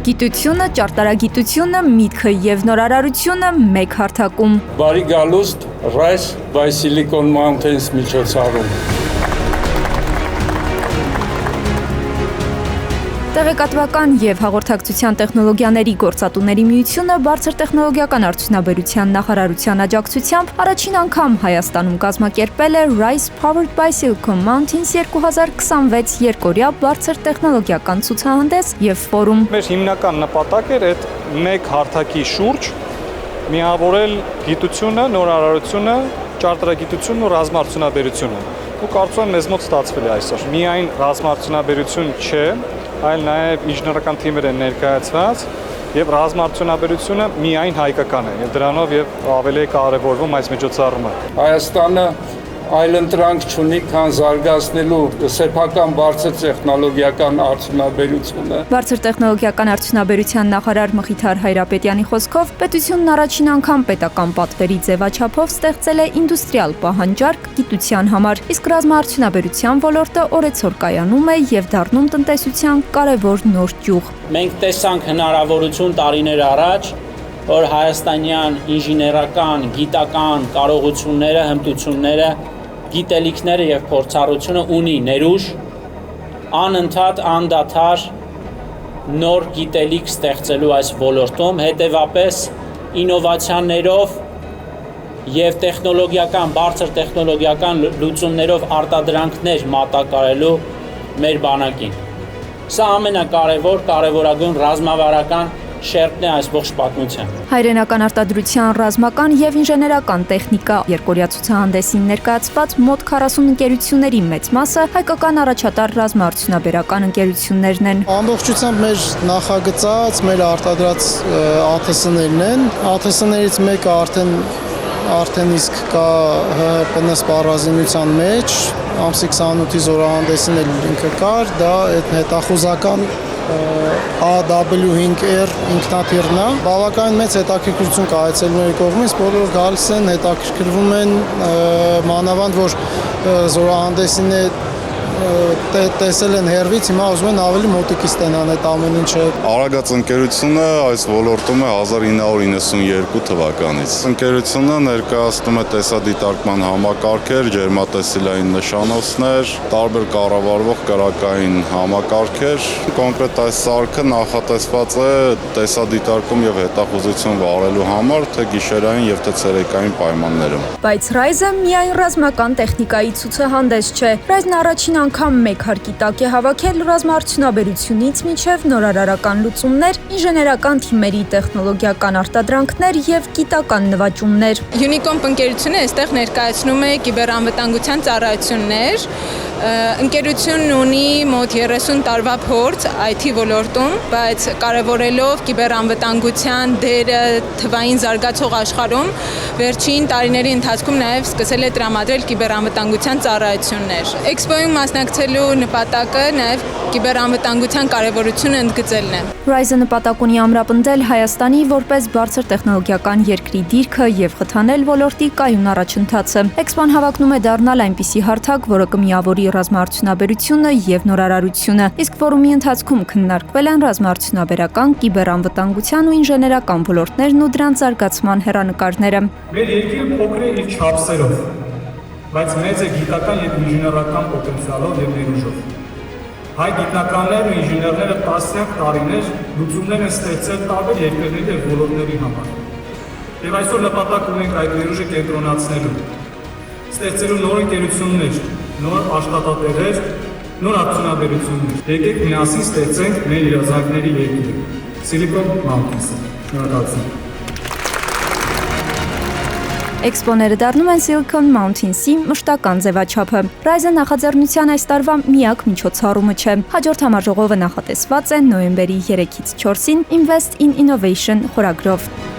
Գիտությունը, ճարտարագիտությունը, միտքը եւ նորարարությունը մեկ հարթակում։ Բարի գալուստ Rise by Silicon Mountains միջոցառում։ Տեղեկատվական եւ հաղորդակցության տեխնոլոգիաների գործատուների միությունը բարձր տեխնոլոգիական արդյունաբերության նախարարության աջակցությամբ առաջին անգամ Հայաստանում կազմակերպել է Rise Powered by Silicon Mountains 2026 երկօրյա բարձր տեխնոլոգիական ցուցահանդես եւ ֆորում։ Մեր հիմնական նպատակն էր այդ մեկ հարթակի շուրջ միավորել գիտությունը, նորարարությունը, ճարտարագիտությունն ու ռազմաարդյունաբերությունը։ Ու կարծում եմ մեզ մոտ ստացվել է այսօր։ Միայն ռազմաարդյունաբերություն չէ, այլ նաև ինժեներական թիմեր են ներկայացված եւ ռազմաարդյունաբերությունը միայն հայկական է եւ դրանով եւ ավելի է կարեւորվում այս միջոցառումը։ Հայաստանը այլընտրանք չունի, քան զարգացնելու սեփական բարձր տեխնոլոգիական արդյունաբերությունը։ Բարձր տեխնոլոգիական արդյունաբերության նախարար Մխիթար Հայրապետյանի խոսքով պետությունն առաջին անգամ պետական պատվերի ձևաչափով ստեղծել է ինդուստրիալ պահանջարկ գիտության համար, իսկ ռազմաարդյունաբերության ոլորտը օրեցօր կայանում է եւ դառնում տնտեսության կարևոր նոր ճյուղ։ Մենք տեսանք հնարավորություն տարիներ առաջ, որ հայաստանյան ինժեներական, գիտական կարողությունները, հմտությունները, գիտելիքները եւ փորձառությունը ունի ներուժ, անընդհատ անդադար նոր գիտելիք ստեղծելու այս ոլորտում, հետեւապես ինովացիաներով եւ տեխնոլոգիական, բարձր տեխնոլոգիական լուծումներով արտադրանքներ մատակարարելու մեր բանակին։ Սա կարևորագույն ռազմավարական շերտն է այս ողջ պատմության։ Հայրենական արտադրության ռազմական եւ ինժեներական տեխնիկա երկօրյա ցուցահանդեսին ներկայացված մոտ 40 ընկերությունների մեծ մասը հայկական առաջատար ռազմաարդյունաբերական ընկերություններն են։ Ամբողջությամբ մեր նախագծած, մեր արտադրած ԱԹՍ-ներն են։ ԱԹՍ-ներից մեկը արդեն իսկ կա ՀՀՊՆ սպառազինության մեջ, ամսի 28-ի զորահանդեսին էլ ինքը կար, դա այդ հետախուզական AW5R ինքնաթիռն է։ Բավականին մեծ հետաքրքրություն կա այցելուների կողմից, բոլորը գալիս են, հետաքրքրվում են, մանավանդ որ զորահանդեսին տեսել են հեռվից, հիմա ուզում են ավելի մոտիկից տեսնան այդ ամեն ինչը։ Արագած ընկերությունը այս ոլորտում է 1992 թվականից։ Ընկերությունը ներկայացնում է տեսադիտարկման համակարգեր, ջերմատեսիլային նշանոցներ, տարբեր կառավարվող կրակային համակարգեր։ Կոնկրետ այս սարքը նախատեսված է տեսադիտարկում եւ հետախուզություն վարելու համար, թե գիշերային եւ թե ցերեկային պայմաններում։ Բայց Rise-ը միայն ռազմական տեխնիկայի ցուցահանդես չէ։ Rise-ն առաջին անգամ մեկ հարկի տակ է հավաքել ռազմաարդյունաբերությունից մինչև նորարարական լուծումներ, ինժեներական թիմերի տեխնոլոգիական արտադրանքներ եւ գիտական նվաճումներ։ Unicomp ընկերությունը այստեղ ներկայացնում է կիբերանվտանգության ծառայություններ։ Ընկերությունն ունի մոտ 30 տարվա փորձ IT ոլորտում, բայց կարևորելով կիբերանվտանգության դերը թվային զարգացող աշխարհում, վերջին տարիների ընթացքում նաև սկսել է տրամադրել կիբերանվտանգության ծառայություններ։ Էքսպոյում մասնակցելու նպատակը նաև կիբերանվտանգության կարևորությունը ընդգծելն է։ Rise-ը նպատակ ունի ամրապնդել Հայաստանի որպես բարձր տեխնոլոգիական երկրի դիրքը եւ խթանել ոլորտի կայուն առաջընթացը։ Էքսպոն հավակնում է դառնալ այնպիսի հարթակ, որը կմիավորի ռազմաարդյունաբերությունը եւ նորարարությունը, իսկ ֆորումի ընթացքում քննարկվել են ռազմաարդյունաբերական, կիբերանվտանգության ու ինժեներական ոլորտներն ու դրանց զարգացման հեռանկարները։ Մեր երկիրը փոքր է իր չափսերով, բայց մեծ է գիտական եւ ինժեներական պոտենցիալով եւ ներուժով։ Հայ գիտնականներն ու ինժեներները տասնյակ տարիներ լուծումներ են ստեղծել տարբեր երկրների եւ ոլորտների համար։ Եվ այսօր նպատակ ունենք այդ ներուժը կենտրոնացնելու, ստեղծելու նոր ընկերություններ, նոր աշխատատեղեր, նոր արդյունաբերություններ։ Եկեք միասին ստեղծենք մեր երազանքների երկիրը։ Silicon Mountains-ը։ Շնորհակալություն։ Էքսպոները դառնում են Silicon Mountains-ի մշտական ձևաչափը։ Rise-ը նախաձեռնության այս տարվա միակ միջոցառումը չէ։ Հաջորդ համաժողովը նախատեսված է նոյեմբերի 3-ից 4-ին Invest in Innovation խորագրով։